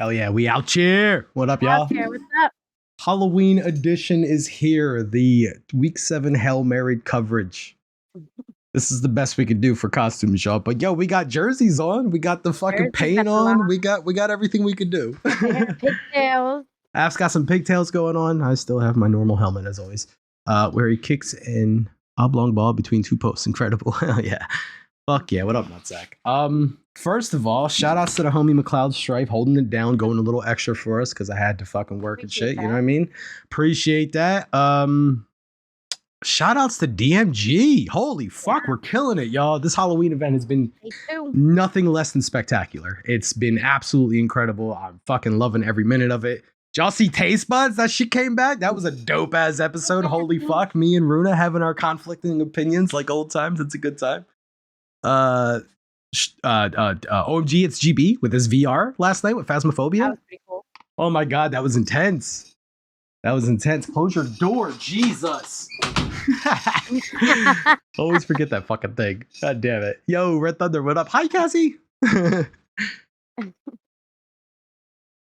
Hell yeah, we out here. What up, y'all? Out here, what's up? Halloween edition is here. The week 7 Hail Mary coverage. This is the best we could do for costumes, y'all. But yo, we got jerseys on. We got the fucking Jerseys paint got the on. line. We got everything we could do. Pigtails. Av's got some pigtails going on. I still have my normal helmet as always. Where he kicks an oblong ball between two posts. Incredible. Hell yeah. Fuck yeah. What up, Nutsack? First of all, shout outs to the homie McLeod Strife holding it down, going a little extra for us because I had to fucking work and shit. You know what I mean? Appreciate that. Shout outs to DMG. Holy fuck, we're killing it, y'all. This Halloween event has been nothing less than spectacular. It's been absolutely incredible. I'm fucking loving every minute of it. Did y'all see Taste Buds? That shit came back. That was a dope ass episode. Holy fuck. Me and Runa having our conflicting opinions like old times. It's a good time. OMG, it's GB with his VR last night with Phasmophobia. That was pretty cool. Oh my god, that was intense. That was intense. Close your door, Jesus. Always forget that fucking thing. God damn it. Yo, Red Thunder, what up? Hi, Cassie.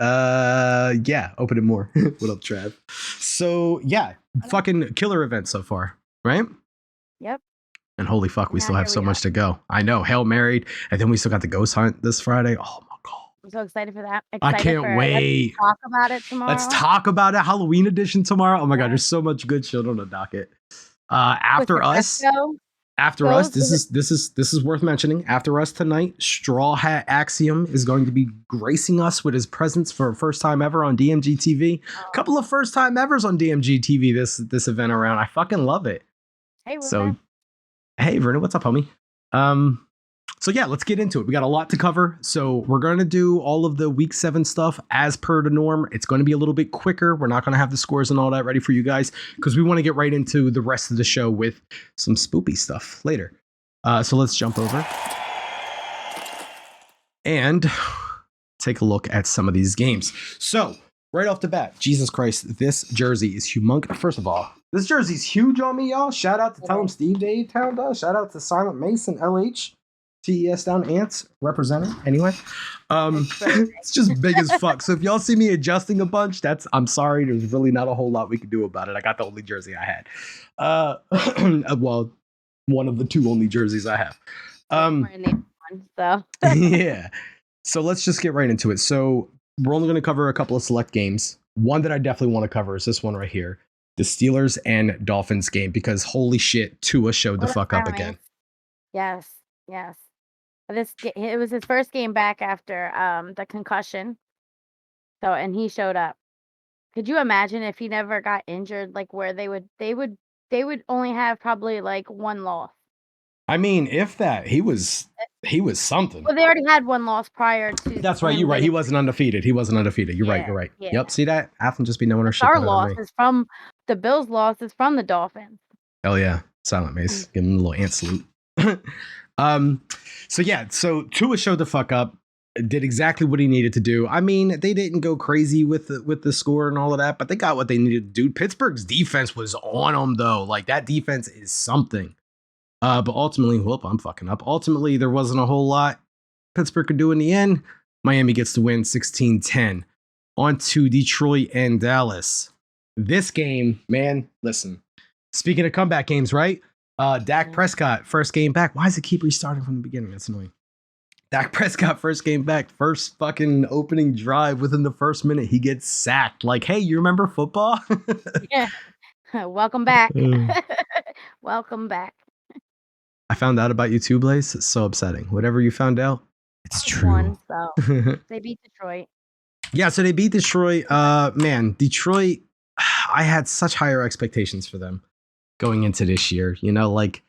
Yeah, open it more. What up, Trav? So yeah, fucking killer event so far, right? Yep. And holy fuck, we still have so much to go. I know, Hail Mary, and then we still got the ghost hunt this Friday. Oh my god. I'm so excited for that. I can't wait. Let's talk about it tomorrow. Let's talk about it. Halloween edition tomorrow. Oh my god, there's so much good shit on the docket. After us, this is worth mentioning. After us tonight, Straw Hat Axiom is going to be gracing us with his presence for first time ever on DMG TV. A couple of first time evers on DMG TV this event around. I fucking love it. Hey, so hey Verna, what's up, homie? So yeah, let's get into it. We got a lot to cover. So we're going to do all of the week 7 stuff as per the norm. It's going to be a little bit quicker. We're not going to have the scores and all that ready for you guys because we want to get right into the rest of the show with some spoopy stuff later. So let's jump over and take a look at some of these games. So right off the bat, Jesus Christ, this jersey is humongous. First of all, this jersey's huge on me, y'all. Shout out to Tell Him Steve Dave Town does. Shout out to Silent Mason LH. TES down ants representing anyway. It's just big as fuck. So if y'all see me adjusting a bunch, I'm sorry. There's really not a whole lot we can do about it. I got the only jersey I had. Well, one of the 2 only jerseys I have. Yeah. So let's just get right into it. So we're only going to cover a couple of select games. One that I definitely want to cover is this one right here, the Steelers and Dolphins game, because holy shit, Tua showed the fuck up again. Yes. It was his first game back after the concussion. So, and he showed up. Could you imagine if he never got injured, like where they would only have probably like 1 loss? I mean, if that, he was something. Well, they already had 1 loss prior to. That's right. You're right. He wasn't undefeated. You're right. You're right. Yeah. Yep. See that? Athens just be knowing her shit. Our loss is from the Bills' loss is from the Dolphins. Hell yeah. Silent Mace. Give him a little ant salute. So Tua showed the fuck up, did exactly what he needed to do. I mean, they didn't go crazy with the score and all of that, but they got what they needed to do. Pittsburgh's defense was on them though. Like that defense is something. But ultimately, I'm fucking up. Ultimately, there wasn't a whole lot Pittsburgh could do in the end. Miami gets to win 16-10. On to Detroit and Dallas. This game, man, listen. Speaking of comeback games, right? Dak Prescott, first game back. Why does it keep restarting from the beginning? That's annoying. Dak Prescott, first game back. First fucking opening drive within the first minute. He gets sacked. Like, hey, you remember football? Yeah. Welcome back. Welcome back. I found out about you too, Blaze. It's so upsetting. Whatever you found out, it's true. They beat Detroit. Yeah, so they beat Detroit. Man, Detroit, I had such higher expectations for them going into this year. You know, like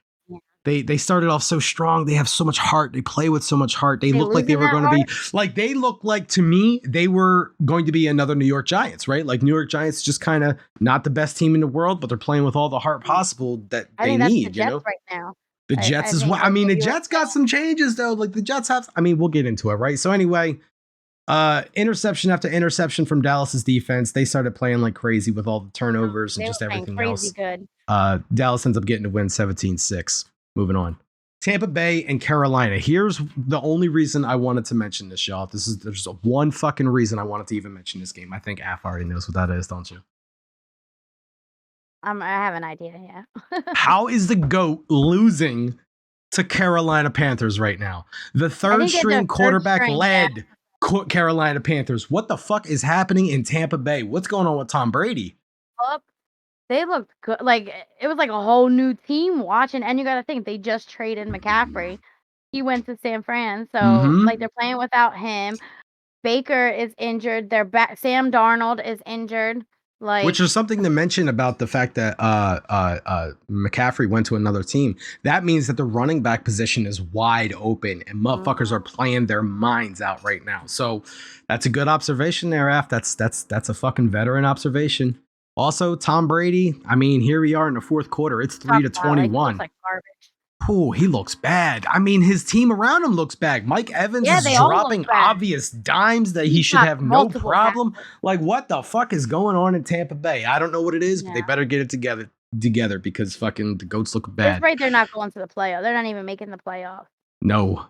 they started off so strong. They have so much heart. They play with so much heart. They look like they were going to be like, they look like, to me, they were going to be another New York Giants, right? Like New York Giants, just kind of not the best team in the world, but they're playing with all the heart possible that they need, you know? Right now. The Jets as well. I mean, the Jets got some changes though. Like the Jets have, I mean, we'll get into it, right? So anyway, interception after interception from Dallas's defense. They started playing like crazy with all the turnovers and just everything else. Good. Dallas ends up getting to win 17-6. Moving on. Tampa Bay and Carolina. Here's the only reason I wanted to mention this, y'all. There's one fucking reason I wanted to even mention this game. I think Af already knows what that is, don't you? I have an idea, yeah. How is the GOAT losing to Carolina Panthers right now? The third string quarterback led Carolina Panthers. What the fuck is happening in Tampa Bay? What's going on with Tom Brady? They looked good. Like, it was like a whole new team watching. And you got to think, they just traded McCaffrey. He went to San Fran. So, like, they're playing without him. Baker is injured. They're back. Sam Darnold is injured. Like, which is something to mention about the fact that McCaffrey went to another team. That means that the running back position is wide open and motherfuckers are playing their minds out right now. So that's a good observation there, Af. That's a fucking veteran observation. Also, Tom Brady, I mean, here we are in the fourth quarter. It's 3-21. Like garbage. Oh, he looks bad. I mean, his team around him looks bad. Mike Evans is dropping obvious dimes that he should have no problem. Like, what the fuck is going on in Tampa Bay? I don't know what it is, but they better get it together because fucking the GOATs look bad. It's right, they're not going to the playoff. They're not even making the playoff. No.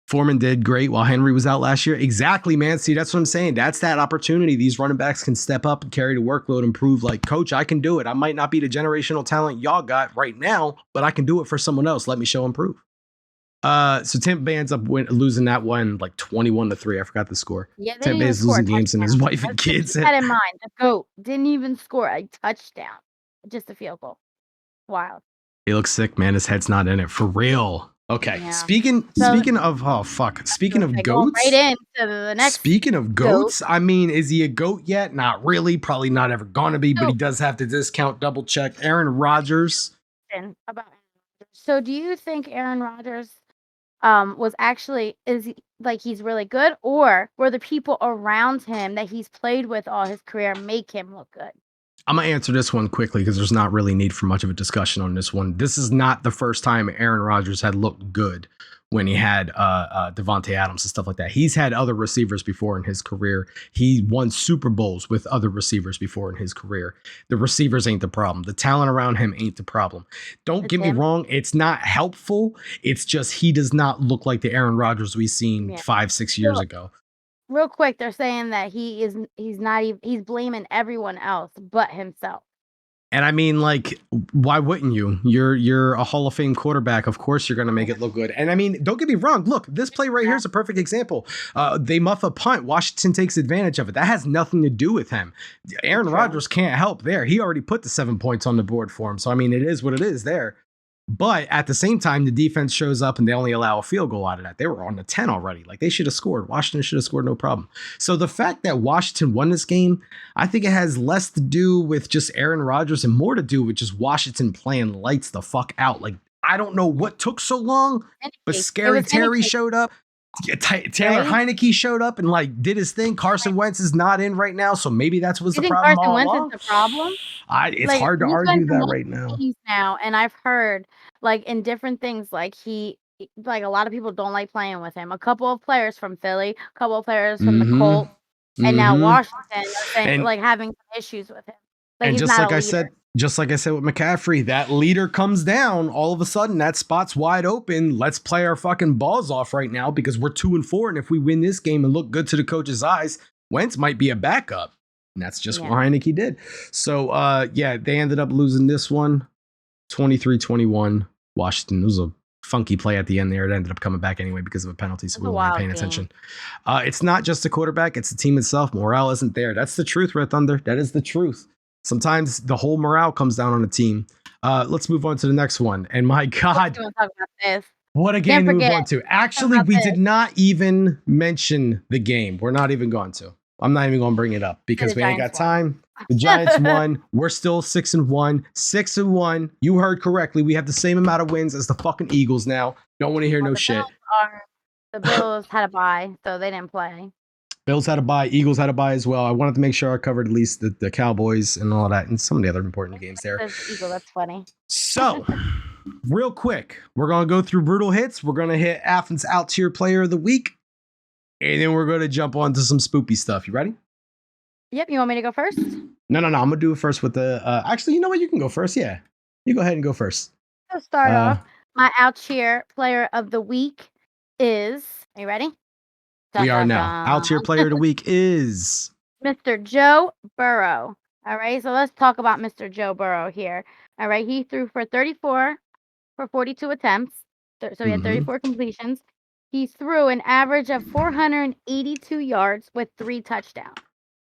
Foreman did great while Henry was out last year. Exactly, man. See, that's what I'm saying. That's that opportunity. These running backs can step up and carry the workload and prove, like, coach, I can do it. I might not be the generational talent y'all got right now, but I can do it for someone else. Let me show and prove. So Tampa Bay ends up losing that one like 21-3. I forgot the score. Yeah, Tampa Bay is losing games and his wife and kids. Keep that in mind. The GOAT didn't even score a touchdown. Just a field goal. Wild. He looks sick, man. His head's not in it. For real. Okay. Yeah. Speaking of Speaking of goats. Right into the next. Speaking of goats, I mean, is he a GOAT yet? Not really. Probably not ever gonna be, but he does have to discount, double check. Aaron Rodgers. So do you think Aaron Rodgers was actually he's really good, or were the people around him that he's played with all his career make him look good? I'm going to answer this one quickly because there's not really need for much of a discussion on this one. This is not the first time Aaron Rodgers had looked good when he had Devontae Adams and stuff like that. He's had other receivers before in his career. He won Super Bowls with other receivers before in his career. The receivers ain't the problem. The talent around him ain't the problem. Don't get me wrong. It's not helpful. It's just he does not look like the Aaron Rodgers we've seen 5-6 years ago. Real quick, they're saying that he's blaming everyone else but himself. And I mean, like, why wouldn't you? You're a Hall of Fame quarterback. Of course you're going to make it look good. And I mean, don't get me wrong. Look, this play right here is a perfect example. They muff a punt. Washington takes advantage of it. That has nothing to do with him. Aaron Rodgers can't help there. He already put the 7 points on the board for him. So, I mean, it is what it is there. But at the same time, the defense shows up and they only allow a field goal out of that. They were on the 10 already. Like, they should have scored. Washington should have scored, no problem. So the fact that Washington won this game, I think it has less to do with just Aaron Rodgers and more to do with just Washington playing lights the fuck out. Like, I don't know what took so long, but Scary Terry showed up. Taylor Heineke showed up and like did his thing. Carson Wentz is not in right now, so maybe that's what's the problem. Carson Wentz is the problem. It's hard to argue that right now. And I've heard like in different things, like a lot of people don't like playing with him. A couple of players from Philly, a couple of players from the Colts, and now Washington, like having some issues with him. Like, and just like I said with McCaffrey, that leader comes down. All of a sudden, that spot's wide open. Let's play our fucking balls off right now because we're 2-4. And if we win this game and look good to the coach's eyes, Wentz might be a backup. And that's just what Heineke did. So, they ended up losing this one 23-21. Washington. It was a funky play at the end there. It ended up coming back anyway because of a penalty. So we weren't paying attention. It's not just the quarterback. It's the team itself. Morale isn't there. That's the truth, Red Thunder. That is the truth. Sometimes the whole morale comes down on a team. Let's move on to the next one. And my God, what a game to move on to. Actually, we did not even mention the game. We're not even going to. I'm not even going to bring it up because we ain't got time. The Giants won. We're still 6-1. 6-1. You heard correctly. We have the same amount of wins as the fucking Eagles now. Don't want to hear no shit. The Bills had a bye, so they didn't play. Bills had a bye. Eagles had a bye as well. I wanted to make sure I covered at least the Cowboys and all that and some of the other important games there. Eagle, that's funny. So, real quick, we're going to go through brutal hits. We're going to hit Athens Out Tier Player of the Week. And then we're going to jump on to some spoopy stuff. You ready? Yep. You want me to go first? No. I'm going to do it first with the... actually, you know what? You can go first. Yeah. You go ahead and go first. Let's start off. My out cheer player of the week is. Are you ready? We Dun, are dun, now. Out here dun. player of the week is Mr. Joe Burrow. All right, so let's talk about Mr. Joe Burrow here. All right, he threw for 34 for 42 attempts, so he had 34 completions. He threw an average of 482 yards with 3 touchdowns.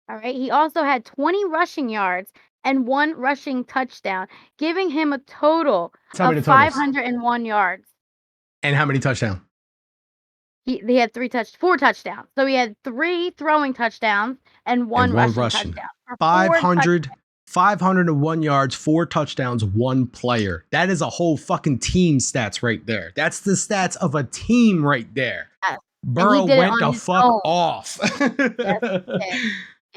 All right, he also had 20 rushing yards and 1 rushing touchdown, giving him a total Tell me of the totals. 501 yards. And how many touchdowns? He had 4 touchdowns. So he had 3 throwing touchdowns and 1 rushing touchdown. For 501 yards, 4 touchdowns, 1 player. That is a whole fucking team stats right there. That's the stats of a team right there. Yes. Burrow went the fuck off.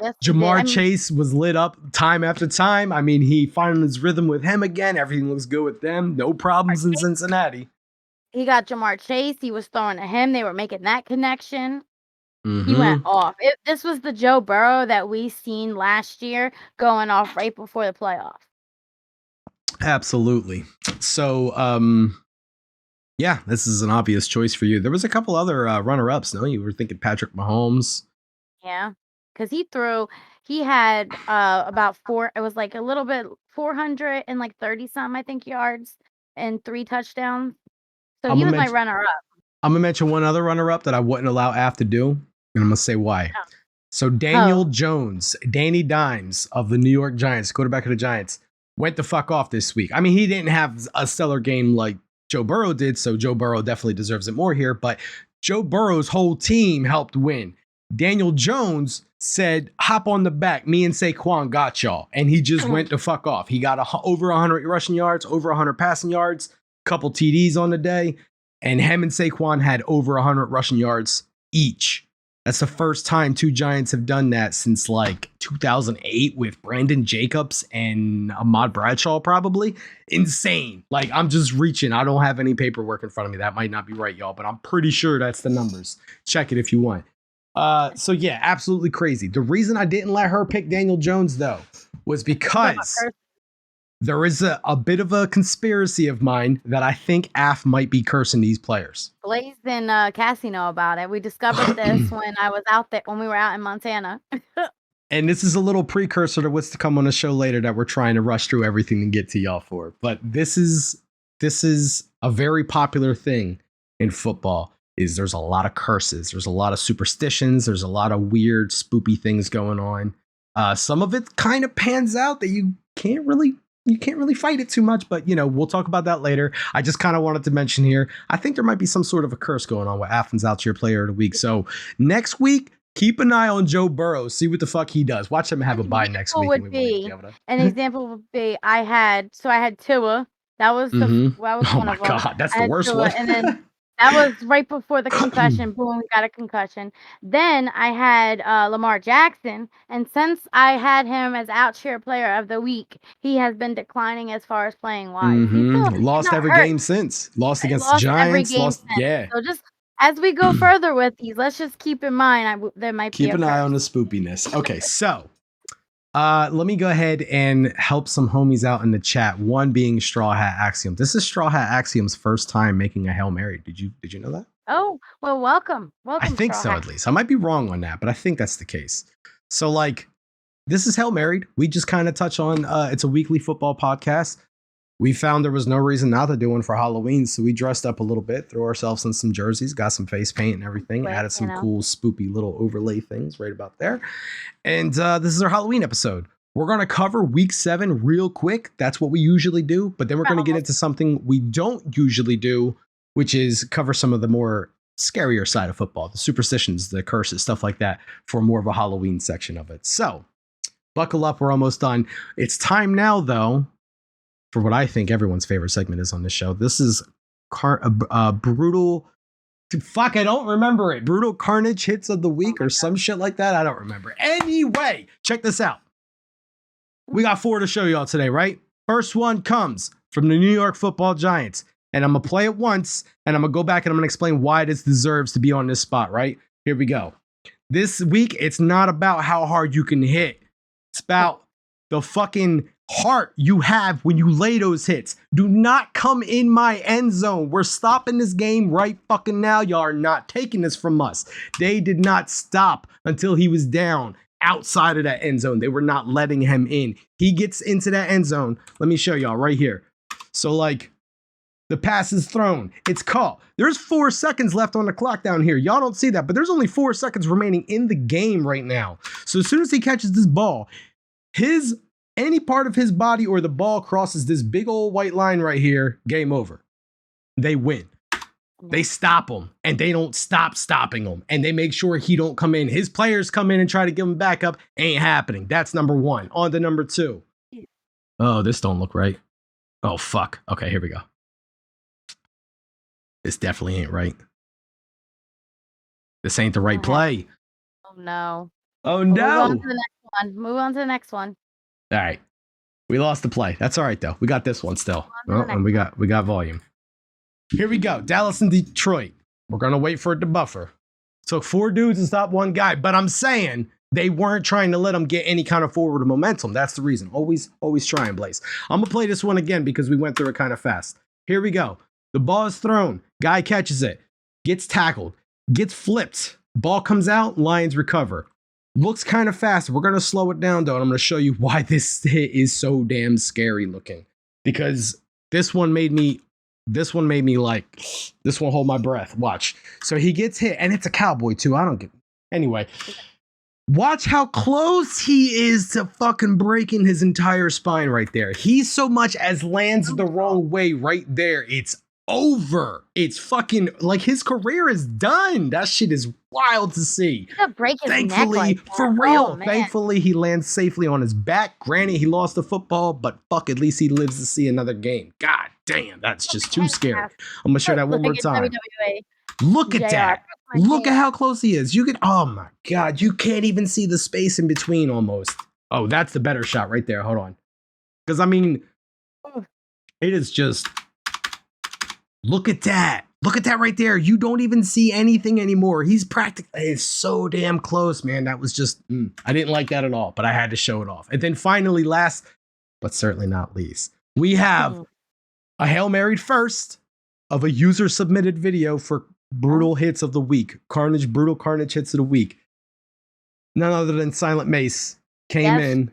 Yes, Jamar Chase was lit up time after time. I mean, he found his rhythm with him again. Everything looks good with them. No problems in Cincinnati. He got Jamar Chase. He was throwing to him. They were making that connection. He went off. This was the Joe Burrow that we seen last year going off right before the playoffs. Absolutely. So, yeah, this is an obvious choice for you. There was a couple other runner-ups. No, you were thinking Patrick Mahomes. Yeah, because he had about 4. It was like a little bit 430 some, I think, yards and 3 touchdowns. So he was my runner-up. I'm gonna mention one other runner-up that I wouldn't allow Af to do, and I'm gonna say why. Oh. So Daniel Jones, Danny Dimes of the New York Giants, quarterback of the Giants, went the fuck off this week. I mean, he didn't have a stellar game like Joe Burrow did, so Joe Burrow definitely deserves it more here, but Joe Burrow's whole team helped win. Daniel Jones said, hop on the back, me and Saquon got y'all, and he just went the fuck off. He got over 100 rushing yards, over 100 passing yards, couple TDs on the day, and him and Saquon had over 100 rushing yards each. That's the first time 2 Giants have done that since like 2008 with Brandon Jacobs and Ahmad Bradshaw, probably. Insane. Like, I'm just reaching. I don't have any paperwork in front of me. That might not be right, y'all, but I'm pretty sure that's the numbers. Check it if you want. So yeah, absolutely crazy. The reason I didn't let her pick Daniel Jones, though, was because there is a bit of a conspiracy of mine that I think Af might be cursing these players. Blaze and Cassie know about it. We discovered this when we were out in Montana. And this is a little precursor to what's to come on the show later that we're trying to rush through everything and get to y'all for. But this is a very popular thing in football. Is there's a lot of curses, there's a lot of superstitions, there's a lot of weird, spoopy things going on. Some of it kind of pans out that you can't really fight it too much, but we'll talk about that later. I just kind of wanted to mention here, I think there might be some sort of a curse going on with Athens out here player of the week. So next week, keep an eye on Joe Burrow, see what the fuck he does. Watch him have a bye next week. An example would be I had Tua. That was one of them. Oh my God, that's the worst one. And then that was right before the concussion. Boom, we got a concussion. Then I had Lamar Jackson, and since I had him as out cheer player of the week, he has been declining as far as playing wise. Lost every game since. Lost against the Giants. Yeah. So just as we go further with these, let's just keep in mind there might be keep an eye on the spoopiness. Okay, so let me go ahead and help some homies out in the chat. One being Straw Hat Axiom. This is Straw Hat Axiom's first time making a Hail Mary. Did you know that? Oh, well, welcome. I think so, at least. I might be wrong on that, but I think that's the case. So, like, this is Hail Mary. We just kind of touch on, it's a weekly football podcast. We found there was no reason not to do one for Halloween, so we dressed up a little bit, threw ourselves in some jerseys, got some face paint and everything, added some cool, spoopy little overlay things right about there. And this is our Halloween episode. We're going to cover week 7 real quick. That's what we usually do, but then we're going to get into something we don't usually do, which is cover some of the more scarier side of football, the superstitions, the curses, stuff like that, for more of a Halloween section of it. So buckle up. We're almost done. It's time now, though, for what I think everyone's favorite segment is on this show. This is brutal. Fuck, I don't remember it. Brutal Carnage hits of the week or some shit like that. I don't remember. Anyway, check this out. We got 4 to show y'all today, right? First one comes from the New York Football Giants. And I'm going to play it once, and I'm going to go back and I'm going to explain why this deserves to be on this spot, right? Here we go. This week, it's not about how hard you can hit. It's about the fucking heart you have when you lay those hits. Do not come in my end zone. We're stopping this game right fucking now. Y'all are not taking this from us. They did not stop until he was down outside of that end zone. They were not letting him in. He gets into that end zone. Let me show y'all right here. So like the pass is thrown. It's caught. There's 4 seconds left on the clock down here. Y'all don't see that, but there's only 4 seconds remaining in the game right now. So as soon as he catches this ball, any part of his body or the ball crosses this big old white line right here, game over. They win. They stop him, and they don't stop stopping him, and they make sure he don't come in. His players come in and try to give him back up. Ain't happening. That's number 1. On to number 2. Oh, this don't look right. Oh, fuck. Okay, here we go. This definitely ain't right. This ain't the right play. Oh, no. Oh, Move no. on to the next one. Move on to the next one. All right. We lost the play. That's all right, though. We got this one still. Oh, and we got volume. Here we go. Dallas and Detroit. We're going to wait for it to buffer. Took 4 dudes to stop 1 guy. But I'm saying they weren't trying to let him get any kind of forward momentum. That's the reason. Always try and Blaze. I'm going to play this one again because we went through it kind of fast. Here we go. The ball is thrown. Guy catches it. Gets tackled. Gets flipped. Ball comes out. Lions recover. Looks kind of fast. We're going to slow it down, though, and I'm going to show you why this hit is so damn scary looking. Because this one made me like, this one hold my breath. Watch. So he gets hit, and it's a cowboy, too. Anyway, watch how close he is to fucking breaking his entire spine right there. He so much as lands the wrong way right there. It's over. It's fucking like his career is done. That shit is wild to see. Break his Thankfully, neck like for real, oh, thankfully he lands safely on his back. Granted, he lost the football, but fuck, at least he lives to see another game. God damn, that's just too scary. I'm gonna show that one more time. Look at that. Look at how close he is. You can, oh my God, you can't even see the space in between almost. Oh, that's the better shot right there. Hold on. Because I mean, it is just, look at that. Look at that right there. You don't even see anything anymore. He's practically, it's so damn close, man. That was just, I didn't like that at all, but I had to show it off. And then finally, last, but certainly not least, we have a Hail Mary first of a user submitted video for brutal hits of the week. Brutal Carnage hits of the week. None other than Silent Mace came in.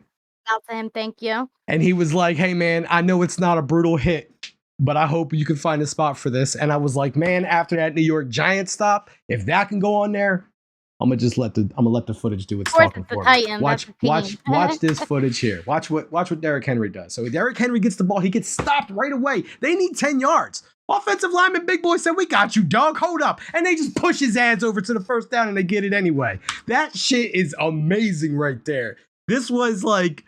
Out to him, thank you. And he was like, hey man, I know it's not a brutal hit, but I hope you can find a spot for this. And I was like, man, after that New York Giants stop, if that can go on there, I'm gonna let the footage do its talking for me. Watch this footage here. Watch what Derrick Henry does. So Derrick Henry gets the ball, he gets stopped right away. They need 10 yards. Offensive lineman Big Boy said, we got you, dog. Hold up. And they just push his ass over to the first down and they get it anyway. That shit is amazing right there. This was like,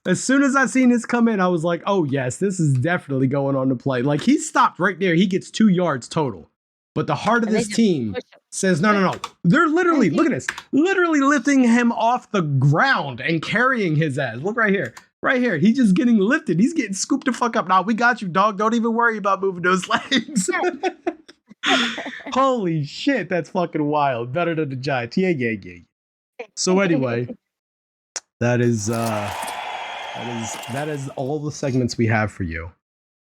as soon as I seen this come in, I was like, oh yes, this is definitely going on the play. Like he stopped right there. He gets 2 yards total. But the heart of this team says, no. They're literally, look at this, literally lifting him off the ground and carrying his ass. Look right here. Right here. He's just getting lifted. He's getting scooped the fuck up. Now, we got you, dog. Don't even worry about moving those legs. Holy shit. That's fucking wild. Better than the Giants. Yeah. So anyway, that is all the segments we have for you.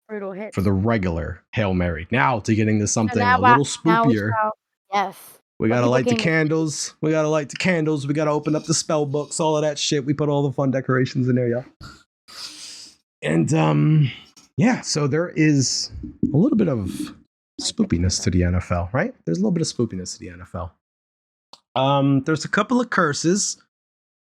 Brutal hit. For the regular Hail Mary. Now to get into something a little spookier. Yes. We gotta light the candles. We gotta open up the spell books, all of that shit. We put all the fun decorations in there, y'all. And yeah, so there is a little bit of spoopiness to the NFL, right? There's a little bit of spoopiness to the NFL. There's a couple of curses.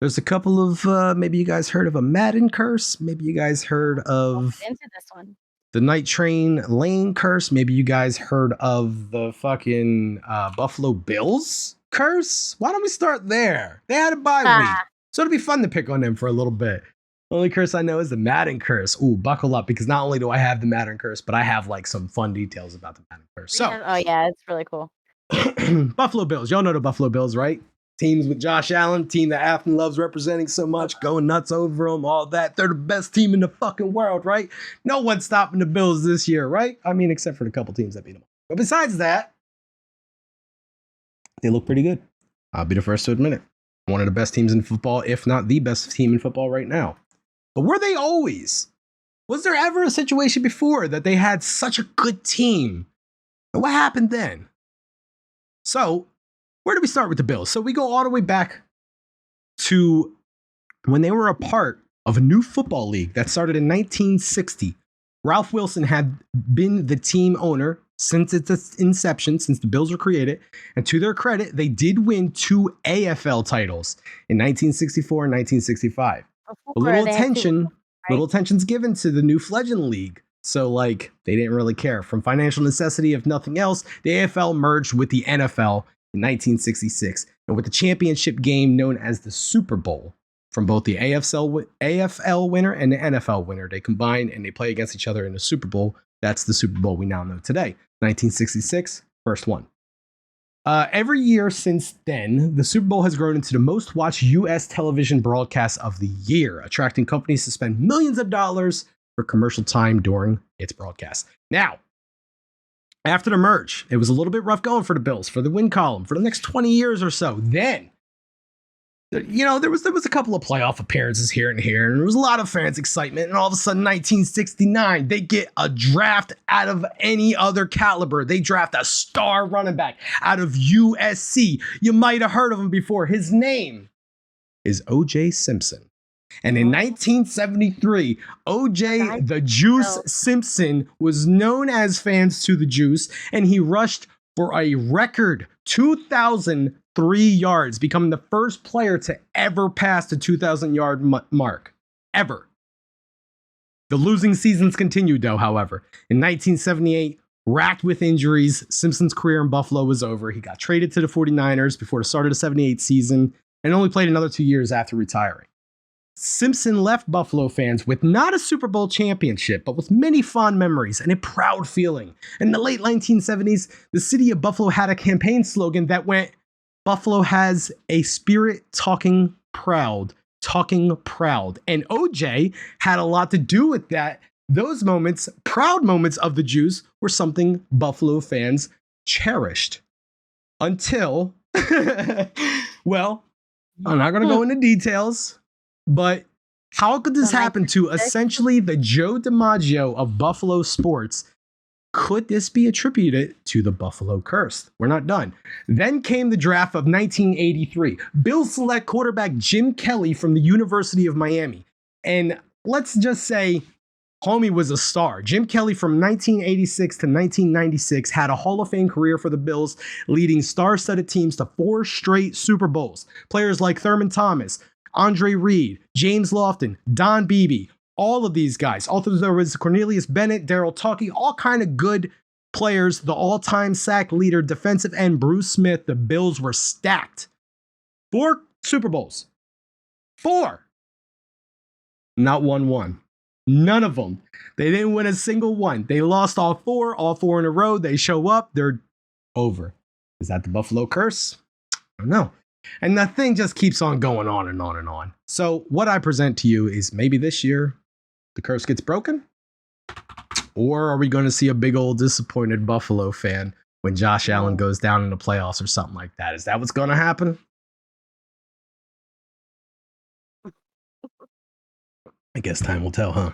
There's a couple of maybe you guys heard of a Madden curse. Maybe you guys heard of into this one. The Night Train Lane curse. Maybe you guys heard of the fucking Buffalo Bills curse. Why don't we start there? They had a bye week, so it'll be fun to pick on them for a little bit. The only curse I know is the Madden curse. Ooh, buckle up, because not only do I have the Madden curse, but I have like some fun details about the Madden curse. So, oh yeah, it's really cool. Buffalo Bills. Y'all know the Buffalo Bills, right? Teams with Josh Allen, team that Afton loves representing so much, going nuts over them, all that. They're the best team in the fucking world, right? No one's stopping the Bills this year, right? I mean, except for the couple teams that beat them. But besides that, they look pretty good. I'll be the first to admit it. One of the best teams in football, if not the best team in football right now. But were they always? Was there ever a situation before that they had such a good team? And what happened then? So, where do we start with the Bills? So we go all the way back to when they were a part of a new football league that started in 1960. Ralph Wilson had been the team owner since its inception, since the Bills were created. And to their credit, they did win 2 AFL titles in 1964 and 1965. A little attention, little attention's given to the new fledgling league. So, like, they didn't really care. From financial necessity, if nothing else, the AFL merged with the NFL in 1966. And with the championship game known as the Super Bowl, from both the AFL winner and the NFL winner, they combine and they play against each other in the Super Bowl. That's the Super Bowl we now know today. 1966, first one. Every year since then, the Super Bowl has grown into the most watched U.S. television broadcast of the year, attracting companies to spend millions of dollars for commercial time during its broadcast. Now, after the merge, it was a little bit rough going for the Bills, for the win column, for the next 20 years or so. Then, you know, there was a couple of playoff appearances here and here, and there was a lot of fans' excitement, and all of a sudden, 1969, they get a draft out of any other caliber. They draft a star running back out of USC. You might have heard of him before. His name is O.J. Simpson. And in 1973, O.J. the Juice Simpson was known as fans to the Juice, and he rushed for a record 2,003 yards, becoming the first player to ever pass the 2,000-yard mark. Ever. The losing seasons continued, though, however. In 1978, racked with injuries, Simpson's career in Buffalo was over. He got traded to the 49ers before the start of the 78 season and only played another 2 years after retiring. Simpson left Buffalo fans with not a Super Bowl championship, but with many fond memories and a proud feeling. In the late 1970s, the city of Buffalo had a campaign slogan that went, "Buffalo has a spirit talking proud. And OJ had a lot to do with that. Those moments, proud moments of the Juice, were something Buffalo fans cherished. Until, well, I'm not going to go into details. But how could this happen to essentially the Joe DiMaggio of Buffalo sports? Could this be attributed to the Buffalo curse? We're not done. Then came the draft of 1983. Bills select quarterback Jim Kelly from the University of Miami. And let's just say homie was a star. Jim Kelly from 1986 to 1996 had a Hall of Fame career for the Bills, leading star-studded teams to 4 straight Super Bowls. Players like Thurman Thomas, Andre Reed, James Lofton, Don Beebe, all of these guys. Also, there was Cornelius Bennett, Daryl Tuckey, all kind of good players. The all-time sack leader, defensive end Bruce Smith. The Bills were stacked. 4 Super Bowls. 4. Not won. None of them. They didn't win a single one. They lost all 4 in a row. They show up, they're over. Is that the Buffalo curse? I don't know. And the thing just keeps on going on and on and on. So what I present to you is maybe this year the curse gets broken? Or are we going to see a big old disappointed Buffalo fan when Josh Allen goes down in the playoffs or something like that? Is that what's going to happen? I guess time will tell, huh?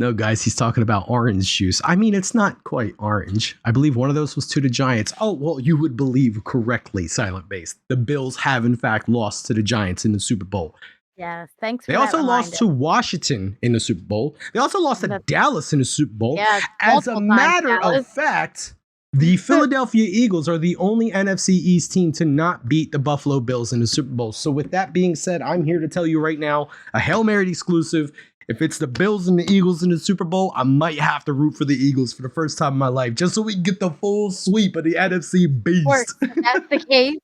No, guys, he's talking about orange juice. I mean, it's not quite orange. I believe one of those was to the Giants. Oh, well, you would believe correctly, Silent Base. The Bills have, in fact, lost to the Giants in the Super Bowl. Yes, thanks for They that also reminder. lost to Washington in the Super Bowl. They also lost to Dallas in the Super Bowl. Yeah, As a multiple times, matter Dallas. of fact, the Philadelphia Eagles are the only NFC East team to not beat the Buffalo Bills in the Super Bowl. So with that being said, I'm here to tell you right now, a Hail Mary exclusive. If it's the Bills and the Eagles in the Super Bowl, I might have to root for the Eagles for the first time in my life, just so we can get the full sweep of the NFC beast. If that's the case,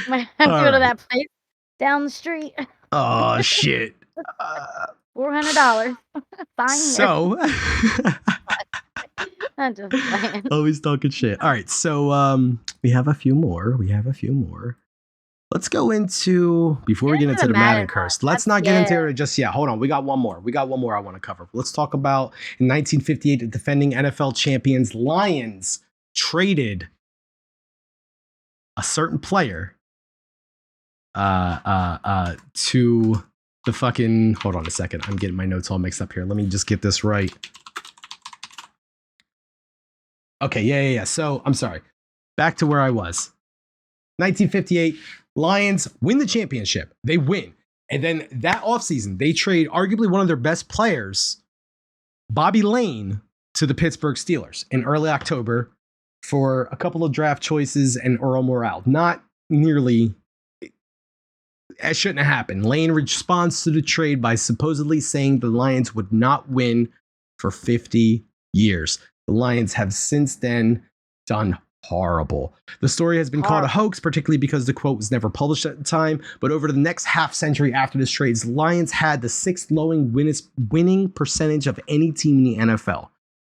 might have to go to that place down the street. Oh, shit. $400. Fine. So, I'm just playing. always talking shit. All right, so we have a few more. Let's go into, before we get into the Madden curse, let's not get into it just yet. Hold on, we got one more I want to cover. Let's talk about, in 1958, the defending NFL champions Lions traded a certain player to the fucking, hold on a second. I'm getting my notes all mixed up here. Let me just get this right. Okay, yeah. So I'm sorry. Back to where I was. 1958, Lions win the championship. They win. And then that offseason, they trade arguably one of their best players, Bobby Lane, to the Pittsburgh Steelers in early October for a couple of draft choices and Earl Morrall. Not nearly, it shouldn't have happened. Lane responds to the trade by supposedly saying the Lions would not win for 50 years. The Lions have since then done horrible. The story has been called a hoax, particularly because the quote was never published at the time. But over the next half century after this trade, the Lions had the sixth lowest winning percentage of any team in the NFL.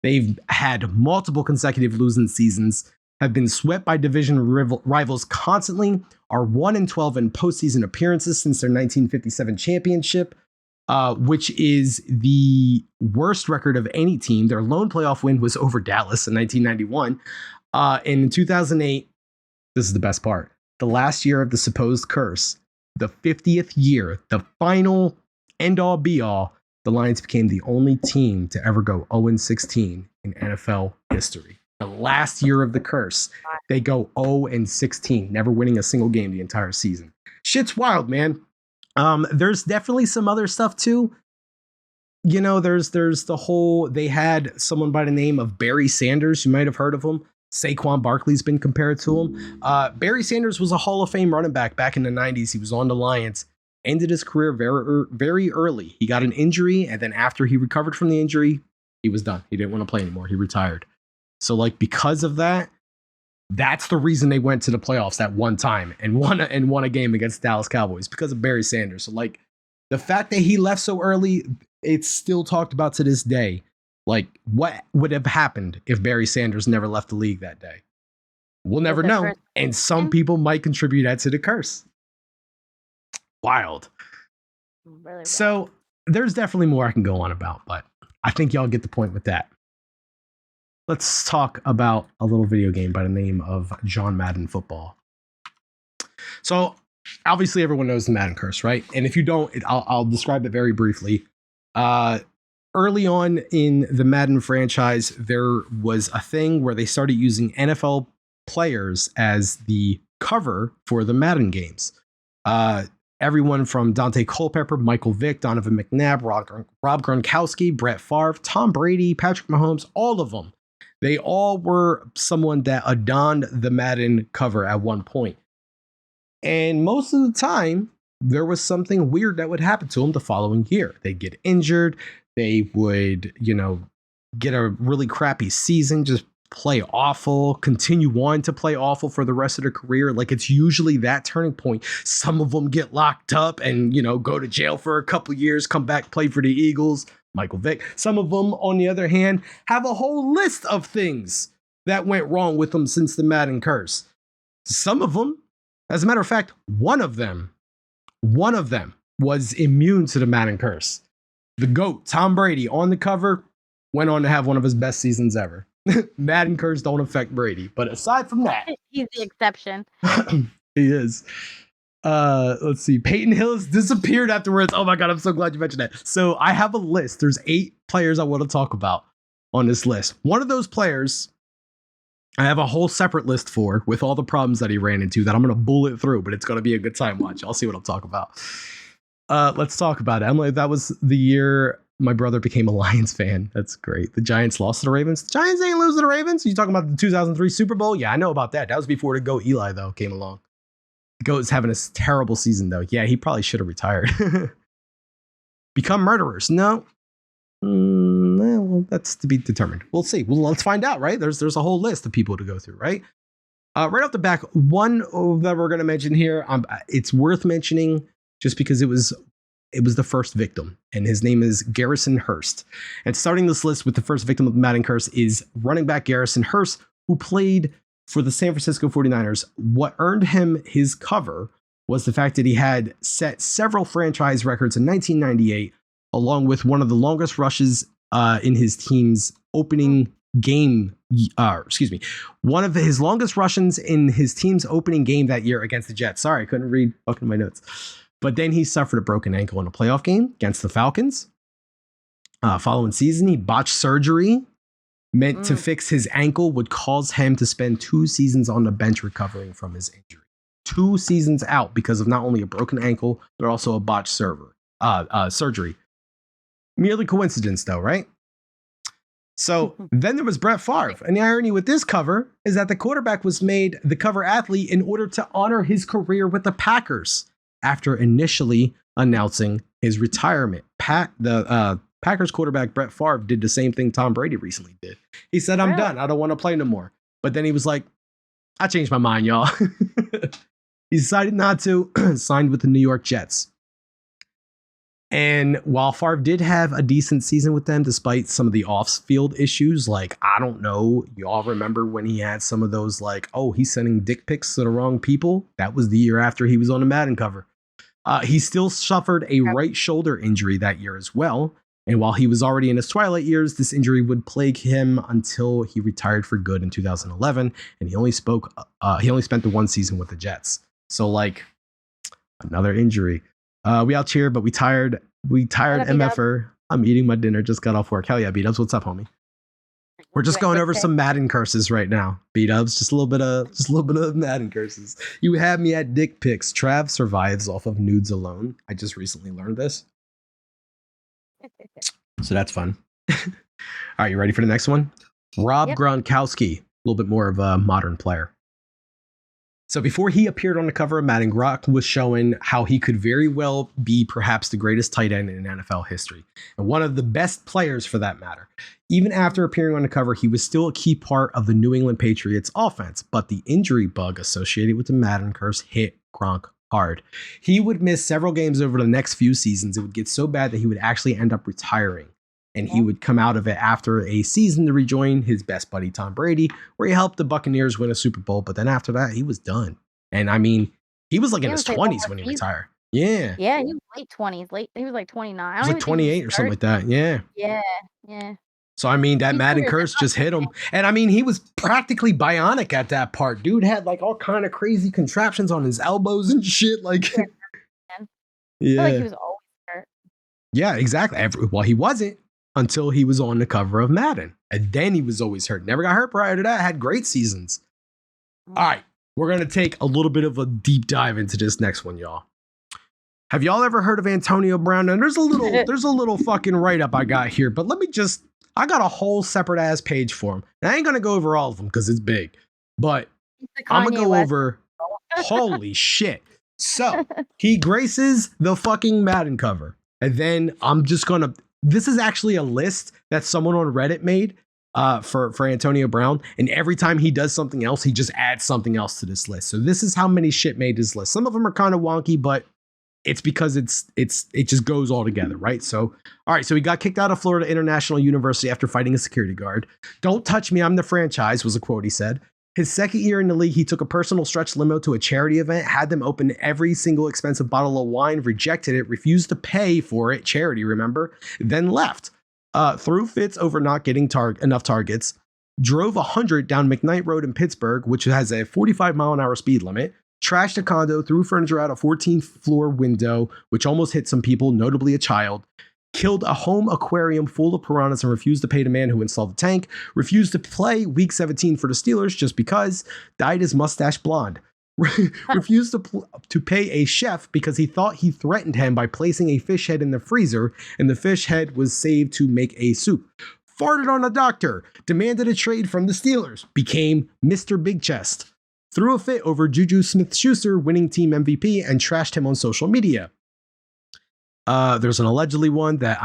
They've had multiple consecutive losing seasons, have been swept by division rivals constantly, are 1-12 in postseason appearances since their 1957 championship, which is the worst record of any team. Their lone playoff win was over Dallas in 1991. In 2008, this is the best part, the last year of the supposed curse, the 50th year, the final end-all be-all, the Lions became the only team to ever go 0-16 in NFL history. The last year of the curse, they go 0-16, never winning a single game the entire season. Shit's wild, man. There's definitely some other stuff too. You know, there's the whole, they had someone by the name of Barry Sanders. You might have heard of him. Saquon Barkley's been compared to him. Barry Sanders was a Hall of Fame running back in the 90s. He was on the Lions. Ended his career very early. He got an injury, and then after he recovered from the injury, he was done. He didn't want to play anymore. He retired. So, like, because of that, that's the reason they went to the playoffs that one time and won a game against the Dallas Cowboys, because of Barry Sanders. So, like, the fact that he left so early, it's still talked about to this day. Like, what would have happened if Barry Sanders never left the league that day? We'll never know. And some people might contribute that to the curse. Wild. Really wild. So there's definitely more I can go on about, but I think y'all get the point with that. Let's talk about a little video game by the name of John Madden Football. So obviously everyone knows the Madden curse, right? And if you don't, I'll describe it very briefly. Early on in the Madden franchise, there was a thing where they started using NFL players as the cover for the Madden games. Everyone from Dante Culpepper, Michael Vick, Donovan McNabb, Rob Gronkowski, Brett Favre, Tom Brady, Patrick Mahomes, all of them. They all were someone that adorned the Madden cover at one point. And most of the time, there was something weird that would happen to them the following year. They'd get injured. They would, get a really crappy season, just play awful, continue on to play awful for the rest of their career. Like, it's usually that turning point. Some of them get locked up and, go to jail for a couple years, come back, play for the Eagles, Michael Vick. Some of them, on the other hand, have a whole list of things that went wrong with them since the Madden curse. Some of them, as a matter of fact, one of them was immune to the Madden curse. The GOAT, Tom Brady, on the cover, went on to have one of his best seasons ever. Madden curse don't affect Brady. But aside from that, he's the exception. He is. Let's see. Peyton Hillis disappeared afterwards. Oh my God, I'm so glad you mentioned that. So I have a list. There's 8 players I want to talk about on this list. One of those players, I have a whole separate list for, with all the problems that he ran into that I'm going to bullet through, but it's going to be a good time watch. I'll see what I'll talk about. Let's talk about it. Emily, that was the year my brother became a Lions fan. That's great. The Giants lost to the Ravens. The Giants ain't losing to the Ravens. You talking about the 2003 Super Bowl? Yeah, I know about that. That was before the GOAT Eli, though, came along. The GOAT's having a terrible season, though. Yeah, he probably should have retired. Become murderers? No. Well, that's to be determined. We'll see. Well, let's find out, right? There's a whole list of people to go through, right? Right off the back, one that we're going to mention here, it's worth mentioning just because it was the first victim, and his name is Garrison Hearst. And starting this list with the first victim of the Madden curse is running back Garrison Hearst, who played for the San Francisco 49ers. What earned him his cover was the fact that he had set several franchise records in 1998, along with one of the longest rushes in his team's opening game, one of his longest rushes in his team's opening game that year against the Jets. Sorry, I couldn't read fucking my notes. But then he suffered a broken ankle in a playoff game against the Falcons. Following season, he botched surgery meant to fix his ankle, would cause him to spend 2 seasons on the bench recovering from his injury. 2 seasons out because of not only a broken ankle, but also a botched surgery. Merely coincidence, though, right? So then there was Brett Favre. And the irony with this cover is that the quarterback was made the cover athlete in order to honor his career with the Packers after initially announcing his retirement. Packers quarterback Brett Favre did the same thing Tom Brady recently did. He said, I'm done. I don't want to play no more. But then he was like, I changed my mind, y'all. He decided not to, signed with the New York Jets. And while Favre did have a decent season with them, despite some of the off-field issues, like, I don't know, y'all remember when he had some of those, like, oh, he's sending dick pics to the wrong people? That was the year after he was on the Madden cover. He still suffered a right shoulder injury that year as well. And while he was already in his twilight years, this injury would plague him until he retired for good in 2011. And he only spent the 1 season with the Jets. So, like, another injury. We out cheer, but we tired MFer. I'm eating my dinner, just got off work. Hell yeah, B-Dubs, what's up, homie? We're just going over some Madden curses right now. B-Dubs, just a little bit of Madden curses. You had me at dick pics. Trav survives off of nudes alone. I just recently learned this. So that's fun. All right, you ready for the next one? Rob Gronkowski, a little bit more of a modern player. So before he appeared on the cover of Madden, Gronk was showing how he could very well be perhaps the greatest tight end in NFL history, and one of the best players for that matter. Even after appearing on the cover, he was still a key part of the New England Patriots offense, but the injury bug associated with the Madden curse hit Gronk hard. He would miss several games over the next few seasons. It would get so bad that he would actually end up retiring. And he would come out of it after a season to rejoin his best buddy, Tom Brady, where he helped the Buccaneers win a Super Bowl. But then after that, he was done. And I mean, he was like in his 20s when he retired. Yeah. Yeah, he was late 20s. He was like 29. He was like 28 or something like that. Yeah. Yeah. So, I mean, that Madden curse just hit him. And I mean, he was practically bionic at that part. Dude had like all kind of crazy contraptions on his elbows and shit. Like, yeah. I feel like he was always hurt. Yeah, exactly. Well, he wasn't until he was on the cover of Madden. And then he was always hurt. Never got hurt prior to that. Had great seasons. All right. We're going to take a little bit of a deep dive into this next one, y'all. Have y'all ever heard of Antonio Brown? And there's a little fucking write-up I got here, but I got a whole separate ass page for him. And I ain't going to go over all of them because it's big, but I'm going to go over, holy shit. So he graces the fucking Madden cover. And then this is actually a list that someone on Reddit made for Antonio Brown. And every time he does something else, he just adds something else to this list. So this is how many shit made this list. Some of them are kind of wonky, but it's because it just goes all together, right? So, all right, so he got kicked out of Florida International University after fighting a security guard. "Don't touch me, I'm the franchise," was a quote he said. His second year in the league, he took a personal stretch limo to a charity event, had them open every single expensive bottle of wine, rejected it, refused to pay for it, charity, remember, then left. Threw fits over not getting enough targets, drove 100 down McKnight Road in Pittsburgh, which has a 45-mile-an-hour speed limit, trashed a condo, threw furniture out a 14th floor window, which almost hit some people, notably a child, killed a home aquarium full of piranhas and refused to pay the man who installed the tank, refused to play Week 17 for the Steelers just because, dyed his mustache blonde, refused to pay a chef because he thought he threatened him by placing a fish head in the freezer, and the fish head was saved to make a soup, farted on a doctor, demanded a trade from the Steelers, became Mr. Big Chest, threw a fit over Juju Smith-Schuster winning team MVP, and trashed him on social media. There's an allegedly one that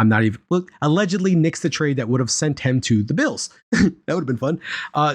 allegedly nixed the trade that would have sent him to the Bills. That would have been fun.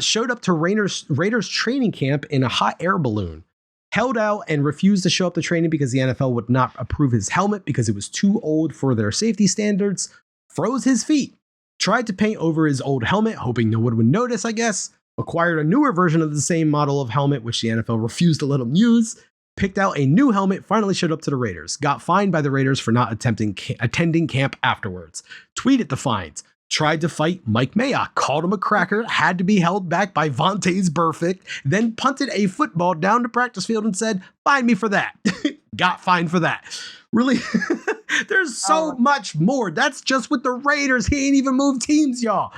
Showed up to Raiders training camp in a hot air balloon. Held out and refused to show up to training because the NFL would not approve his helmet because it was too old for their safety standards. Froze his feet. Tried to paint over his old helmet, hoping no one would notice, I guess. Acquired a newer version of the same model of helmet, which the NFL refused to let him use. Picked out a new helmet, finally showed up to the Raiders. Got fined by the Raiders for not attending camp afterwards. Tweeted the fines. tried to fight Mike Mayock, called him a cracker, had to be held back by Vontaze Burfict, then punted a football down the practice field and said, "Fine me for that." Got fined for that. Really? There's so much more. That's just with the Raiders. He ain't even moved teams, y'all.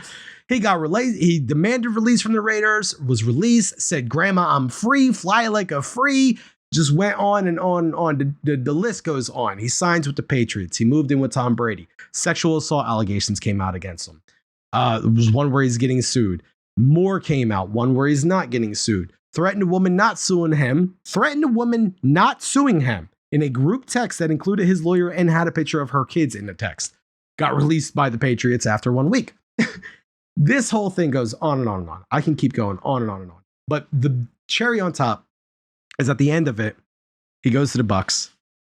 He got released. He demanded release from the Raiders, was released, said, "Grandma, I'm free, fly like a free." Just went on and on. The list goes on. He signs with the Patriots. He moved in with Tom Brady. Sexual assault allegations came out against him. There was one where he's getting sued. More came out. One where he's not getting sued. Threatened a woman not suing him. Threatened a woman not suing him in a group text that included his lawyer and had a picture of her kids in the text. Got released by the Patriots after 1 week. This whole thing goes on and on and on. I can keep going on and on and on. But the cherry on top is at the end of it, he goes to the Bucs.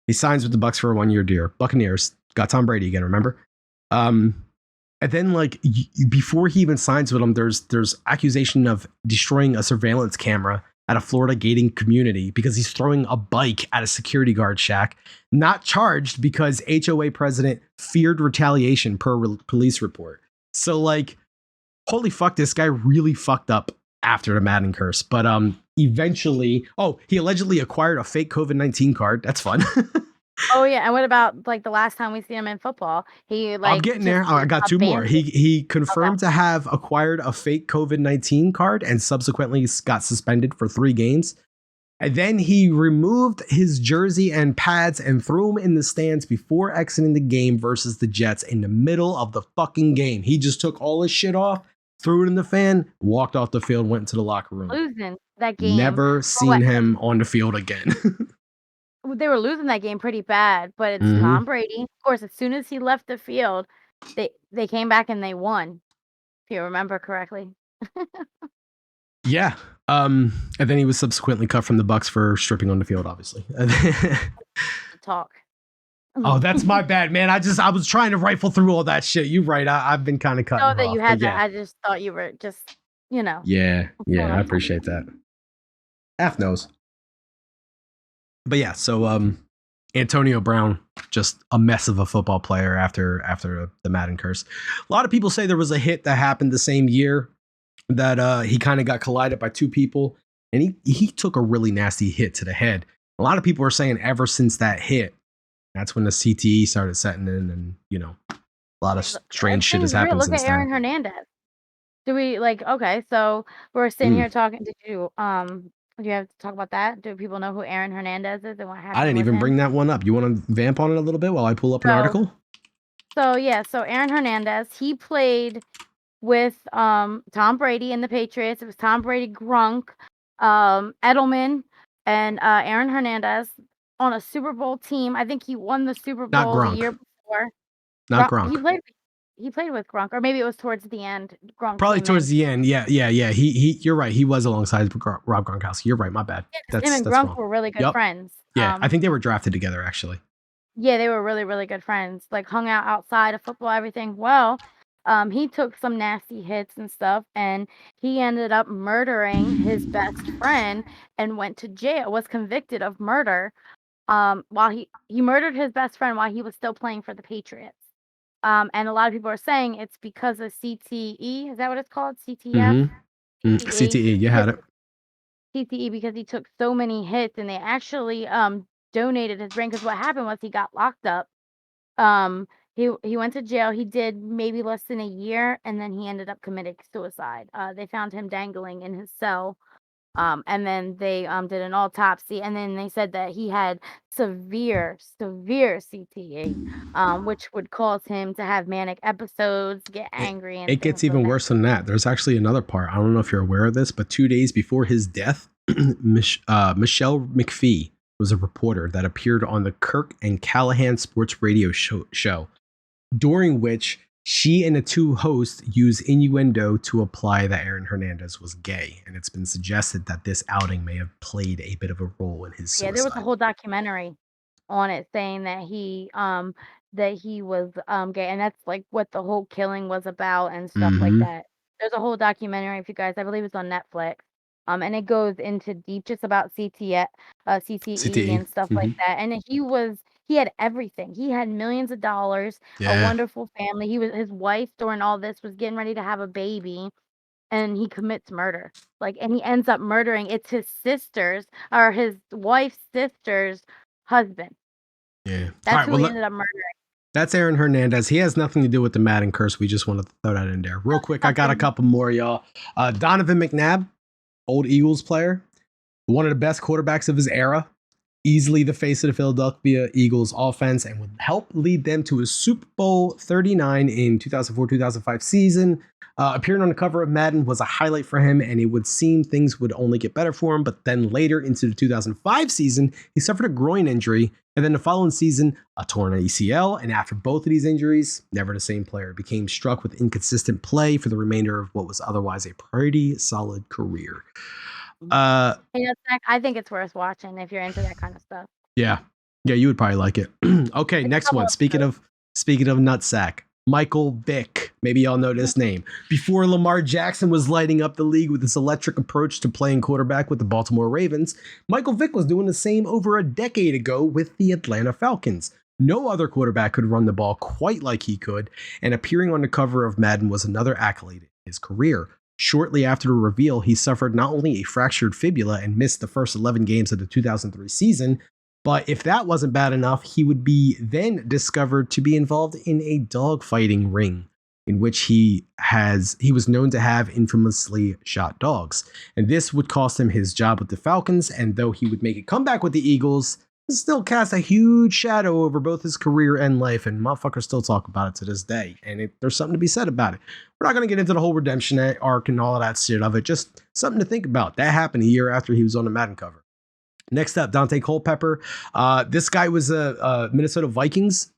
He signs with the Bucs for a 1-year deal. Buccaneers got Tom Brady again, remember? And then, like, before he even signs with them, there's accusation of destroying a surveillance camera at a Florida gating community because he's throwing a bike at a security guard shack. Not charged because HOA president feared retaliation per police report. So, like, holy fuck, this guy really fucked up after the Madden curse. But eventually, he allegedly acquired a fake COVID-19 card. That's fun. Oh yeah, and what about like the last time we see him in football? He like I'm getting there. I got two more. He confirmed to have acquired a fake COVID-19 card and subsequently got suspended for 3 games. And then he removed his jersey and pads and threw them in the stands before exiting the game versus the Jets in the middle of the fucking game. He just took all his shit off, threw it in the fan, walked off the field, went into the locker room. Losing that game. Never seen him on the field again. They were losing that game pretty bad, but it's Tom Brady. Of course, as soon as he left the field, they came back and they won, if you remember correctly. Yeah. And then he was subsequently cut from the Bucs for stripping on the field, obviously. Talk. Oh, that's my bad, man. I was trying to rifle through all that shit. You're right. I've been kind of cutting that off, you had that. Yeah. I just thought you were just, Yeah, I appreciate that. F knows. But yeah, so Antonio Brown, just a mess of a football player after the Madden curse. A lot of people say there was a hit that happened the same year that he kind of got collided by 2 people, and he took a really nasty hit to the head. A lot of people are saying ever since that hit, that's when the CTE started setting in, and a lot of strange shit has happened since then. Look at Aaron Hernandez. Do we okay? So we're sitting here talking. Do you have to talk about that? Do people know who Aaron Hernandez is and what happened? I didn't even bring that one up. You want to vamp on it a little bit while I pull up an article? So Aaron Hernandez, he played with Tom Brady and the Patriots. It was Tom Brady, Gronk, Edelman, and Aaron Hernandez on a Super Bowl team. I think he won the Super Bowl the year before. Not Gronk. He played with Gronk, or maybe it was towards the end. Gronk probably towards the end. Yeah. He you're right. He was alongside Rob Gronkowski. You're right. My bad. Him and Gronk were really good friends. Yeah, I think they were drafted together, actually. Yeah, they were really, really good friends. Like hung out outside of football, everything. Well, he took some nasty hits and stuff, and he ended up murdering his best friend and went to jail. Was convicted of murder. While he murdered his best friend while he was still playing for the Patriots. And a lot of people are saying it's because of CTE. Is that what it's called? CTF? CTE, you had it. CTE, because he took so many hits, and they actually donated his brain, because what happened was he got locked up. He went to jail. He did maybe less than a year, and then he ended up committing suicide. They found him dangling in his cell. And then they did an autopsy, and then they said that he had severe CTE, which would cause him to have manic episodes, get angry, and it gets even worse than that. There's actually another part. I don't know if you're aware of this, but 2 days before his death, Michelle McPhee was a reporter that appeared on the Kirk and Callahan sports radio show, during which she and the 2 hosts use innuendo to imply that Aaron Hernandez was gay, and it's been suggested that this outing may have played a bit of a role in his suicide. Yeah, there was a whole documentary on it saying that he was gay, and that's like what the whole killing was about and stuff like that. There's a whole documentary, if you guys, I believe it's on Netflix. And it goes into deep just about CTE and stuff like that. And he he had everything. He had millions of dollars, a Yeah. wonderful family. His wife during all this was getting ready to have a baby, and he commits murder. Like, and he ends up murdering. It's his sister's or his wife's sister's husband. Yeah. All That's right. who Well, he ended up murdering. that's Aaron Hernandez. He has nothing to do with the Madden curse. We just wanted to throw that in there. Real quick, I got a couple more, y'all. Donovan McNabb, old Eagles player, one of the best quarterbacks of his era, easily the face of the Philadelphia Eagles offense, and would help lead them to a Super Bowl 39 in 2004-2005 season. Appearing on the cover of Madden was a highlight for him, and it would seem things would only get better for him. But then later into the 2005 season, he suffered a groin injury, and then the following season, a torn ACL. And after both of these injuries, never the same player. Became struck with inconsistent play for the remainder of what was otherwise a pretty solid career. Zach, I think it's worth watching if you're into that kind of stuff. Yeah, you would probably like it. Okay, next one. Speaking of nutsack, Michael Vick. Maybe y'all know this name. Before Lamar Jackson was lighting up the league with his electric approach to playing quarterback with the Baltimore Ravens, Michael Vick was doing the same over a decade ago with the Atlanta Falcons. No other quarterback could run the ball quite like he could, and appearing on the cover of Madden was another accolade in his career. Shortly after the reveal, he suffered not only a fractured fibula and missed the first 11 games of the 2003 season, but if that wasn't bad enough, he would be then discovered to be involved in a dogfighting ring in which he was known to have infamously shot dogs. And this would cost him his job with the Falcons, and though he would make a comeback with the Eagles, it still cast a huge shadow over both his career and life, and motherfuckers still talk about it to this day. And there's something to be said about it. We're not going to get into the whole redemption arc and all of that shit of it, just something to think about. That happened a year after he was on the Madden cover. Next up, Dante Culpepper. This guy was a Minnesota Vikings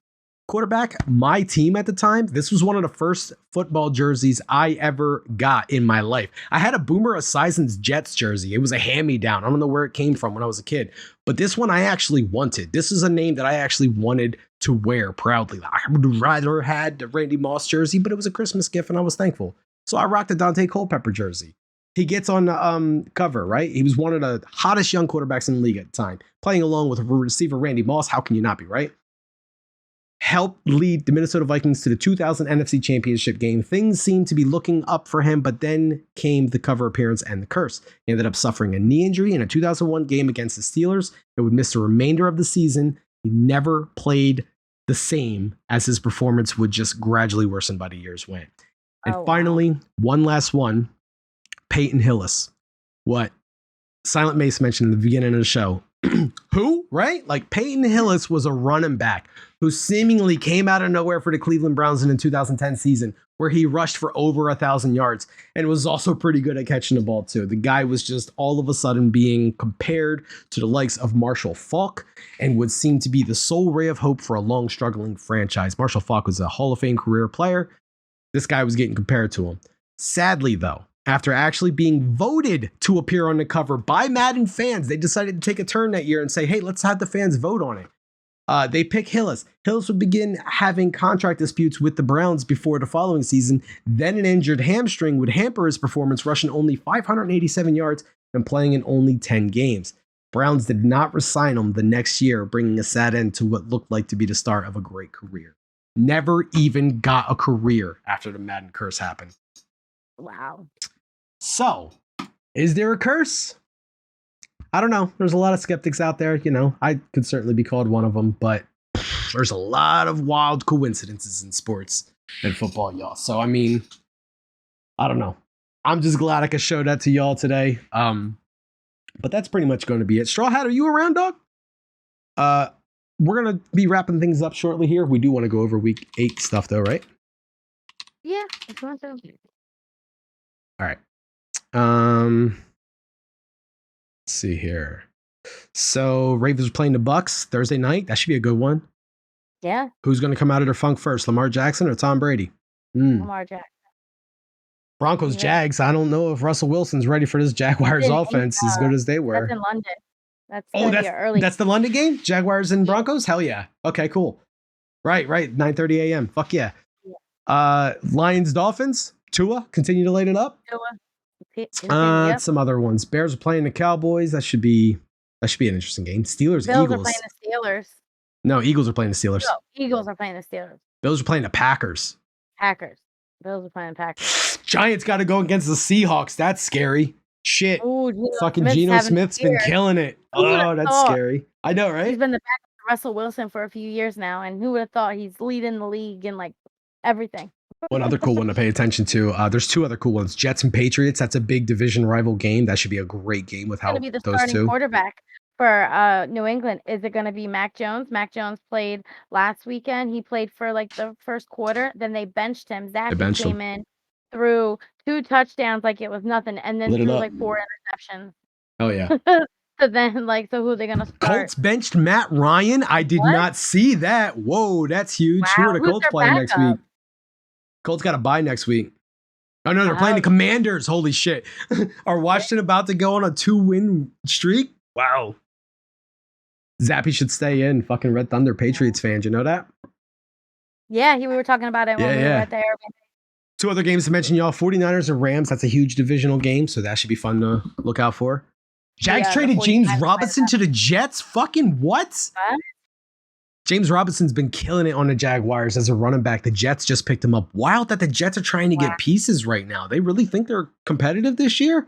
quarterback. My team at the time, this was one of the first football jerseys I ever got in my life. I had a Boomer Esiason's Jets jersey. It was a hand-me-down. I don't know where it came from when I was a kid, but this one I actually wanted. This is a name that I actually wanted to wear proudly. I would rather had the Randy Moss jersey, but it was a Christmas gift and I was thankful. So I rocked the Dante Culpepper jersey. He gets on the cover, right? He was one of the hottest young quarterbacks in the league at the time, playing along with receiver Randy Moss. How can you not be, right? Helped lead the Minnesota Vikings to the 2000 NFC Championship game. Things seemed to be looking up for him, but then came the cover appearance and the curse. He ended up suffering a knee injury in a 2001 game against the Steelers. It would miss the remainder of the season. He never played the same, as his performance would just gradually worsen by the years went. And finally, one last one. Peyton Hillis, what Silent Mace mentioned in the beginning of the show. Who, right? Like Peyton Hillis was a running back who seemingly came out of nowhere for the Cleveland Browns in the 2010 season, where he rushed for over 1,000 yards and was also pretty good at catching the ball too. The guy was just all of a sudden being compared to the likes of Marshall Faulk and would seem to be the sole ray of hope for a long struggling franchise. Marshall Faulk was a Hall of Fame career player. This guy was getting compared to him. Sadly, though, after actually being voted to appear on the cover by Madden fans, they decided to take a turn that year and say, hey, let's have the fans vote on it. They pick Hillis. Hillis would begin having contract disputes with the Browns before the following season. Then an injured hamstring would hamper his performance, rushing only 587 yards and playing in only 10 games. Browns did not re-sign him the next year, bringing a sad end to what looked like to be the start of a great career. Never even got a career after the Madden curse happened. Wow. So, is there a curse? I don't know. There's a lot of skeptics out there. You know, I could certainly be called one of them, but there's a lot of wild coincidences in sports and football, y'all. So, I mean, I don't know. I'm just glad I could show that to y'all today. But that's pretty much going to be it. Straw Hat, are you around, dog? We're going to be wrapping things up shortly here. We do want to go over week 8 stuff, though, right? Yeah, if you want to. All right. Let's see here. So Ravens are playing the Bucks Thursday night. That should be a good one. Yeah. Who's going to come out of their funk first, Lamar Jackson or Tom Brady? Lamar Jackson. Broncos, Jags. I don't know if Russell Wilson's ready for this Jaguars offense as good as they were. That's in London. That's the London game? Jaguars and Broncos? Hell yeah. Okay, cool. Right. 9:30 a.m. Fuck yeah. Lions, Dolphins. Tua, continue to light it up. Some other ones. Bears are playing the Cowboys. That should be an interesting game. Steelers, Bills Eagles. are playing the Steelers. No, Eagles are playing the Steelers. No, Eagles are playing the Steelers. Bills are playing the Packers. Packers. Bills are playing Packers. Giants got to go against the Seahawks. That's scary. Shit. Ooh, Fucking Geno Smith's been killing it. Oh, that's scary. I know, right? He's been the backup to Russell Wilson for a few years now, and who would have thought he's leading the league in like everything. One other cool one to pay attention to. There's two other cool ones. Jets and Patriots. That's a big division rival game. That should be a great game with how Going to be the those starting two. quarterback for New England. Is it going to be Mac Jones? Mac Jones played last weekend. He played for like the first quarter. Then they benched him. Zach came in, threw 2 touchdowns like it was nothing, and then threw like 4 interceptions. Oh yeah. So then, like, so who are they gonna start? Colts benched Matt Ryan. I did not see that. Whoa, that's huge. Wow, Who are the Colts playing next week? Colts got a bye next week. Oh no, they're playing the Commanders. Holy shit. Are Washington about to go on a 2-win streak? Wow. Zappy should stay in. Fucking Red Thunder Patriots fans. You know that? Yeah, we were talking about it when we were at the Airbnb. 2 other games to mention, y'all. 49ers and Rams. That's a huge divisional game, so that should be fun to look out for. Jags traded James Robinson to the Jets? Fucking what? James Robinson's been killing it on the Jaguars as a running back. The Jets just picked him up. Wild that the Jets are trying to get pieces right now. They really think they're competitive this year?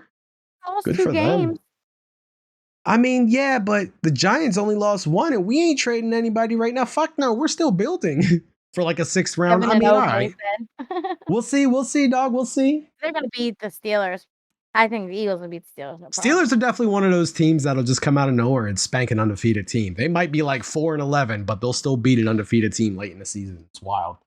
Good for them. I mean, yeah, but the Giants only lost 1, and we ain't trading anybody right now. Fuck no, we're still building for like a 6th round. I mean, all right. We'll see, dog. We'll see. They're going to beat the Steelers. I think the Eagles will beat the Steelers. No Steelers are definitely one of those teams that'll just come out of nowhere and spank an undefeated team. They might be like 4-11, but they'll still beat an undefeated team late in the season. It's wild.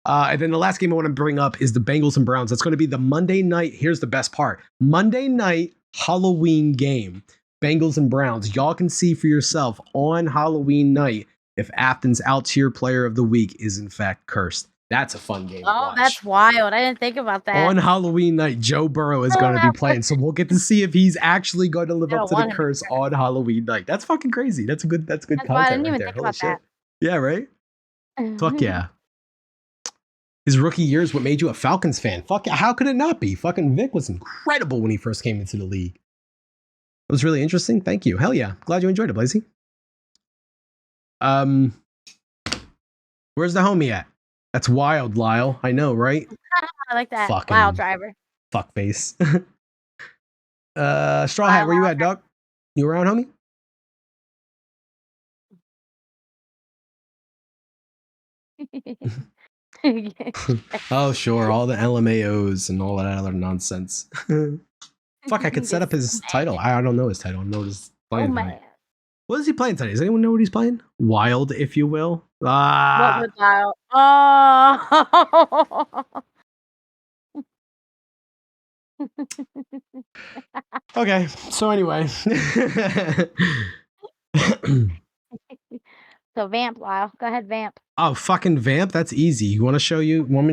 And then the last game I want to bring up is the Bengals and Browns. That's going to be the Monday night. Here's the best part. Monday night Halloween game. Bengals and Browns. Y'all can see for yourself on Halloween night if Afton's out-tier player of the week is in fact cursed. That's a fun game to watch. That's wild. I didn't think about that. On Halloween night, Joe Burrow is going to be playing. So we'll get to see if he's actually going to live up to the curse on Halloween night. That's fucking crazy. That's good content I didn't right even there. think Holy about shit. that. Yeah, right? Fuck yeah. His rookie year is what made you a Falcons fan. Fuck yeah. How could it not be? Fucking Vic was incredible when he first came into the league. It was really interesting. Thank you. Hell yeah. Glad you enjoyed it, Blazy. Where's the homie at? That's wild, Lyle. I know, right? I like that. Fucking Lyle driver. Fuckface. Straw Hat, where you at, dog? You around, homie? Oh, sure. All the LMAOs and all that other nonsense. Fuck, I could set up his title. I don't know his title. I know his playing tonight. What is he playing today? Does anyone know what he's playing? Wild, if you will. What was Lyle? Oh. Okay, so anyway. So vamp, Lyle. Go ahead, vamp. Oh, fucking vamp? That's easy. You want me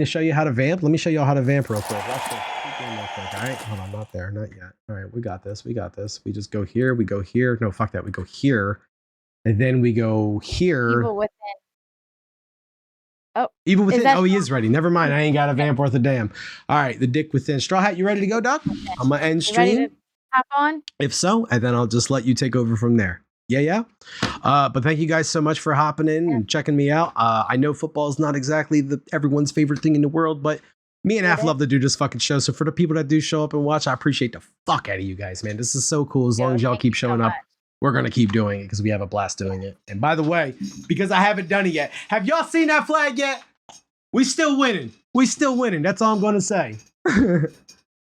to show you how to vamp? Let me show y'all how to vamp real quick. Watch this. Keep going real quick, all right? Hold on, not there. Not yet. All right, we got this. We just go here. We go here. No, fuck that. We go here. And then we go here. Evil Within. Oh, Evil Within. Oh, he is ready. Never mind. I ain't got a vamp worth a damn. All right, the dick within. Straw Hat, you ready to go, Doc? Okay. I'm going to end stream. Ready to hop on? If so, and then I'll just let you take over from there. Yeah. But thank you guys so much for hopping in and checking me out. I know football is not exactly everyone's favorite thing in the world, but me and Af love to do this fucking show. So for the people that do show up and watch, I appreciate the fuck out of you guys, man. This is so cool. As long as y'all keep showing up, we're going to keep doing it because we have a blast doing it. And by the way, because I haven't done it yet, have y'all seen that flag yet? We still winning. That's all I'm going to say.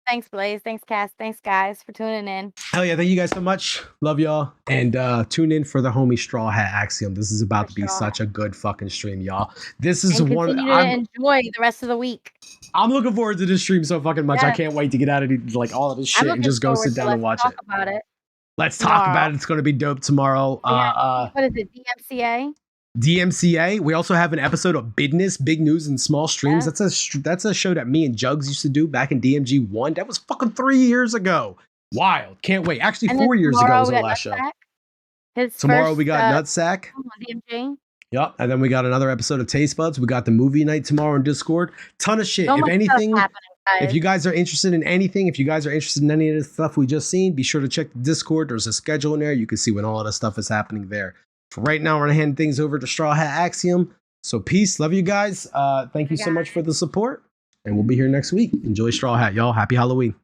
Thanks, Blaze. Thanks, Cass. Thanks, guys, for tuning in. Hell yeah. Thank you guys so much. Love y'all. And tune in for the homie Straw Hat Axiom. This is about to be such a good fucking stream, y'all. This is enjoy the rest of the week. I'm looking forward to this stream so fucking much. I can't wait to get out of all of this shit and just go sit down and watch it. Let's talk about it. It's going to be dope tomorrow. What is it? DMCA. We also have an episode of Business, Big News and Small Streams. Yeah. That's a show that me and Jugs used to do back in DMG 1. That was fucking 3 years ago. Wild. Can't wait. Actually, 4 years ago was our last show. Tomorrow we got Nutsack. DMG. Yep. And then we got another episode of Taste Buds. We got the movie night tomorrow on Discord. Ton of shit. If anything, if you guys are interested in anything, if you guys are interested in any of the stuff we just seen, be sure to check the Discord. There's a schedule in there. You can see when all of the stuff is happening there. For right now, we're gonna hand things over to Straw Hat Axiom. So peace, love you guys. Thank you so much for the support, and we'll be here next week. Enjoy Straw Hat, y'all. Happy Halloween.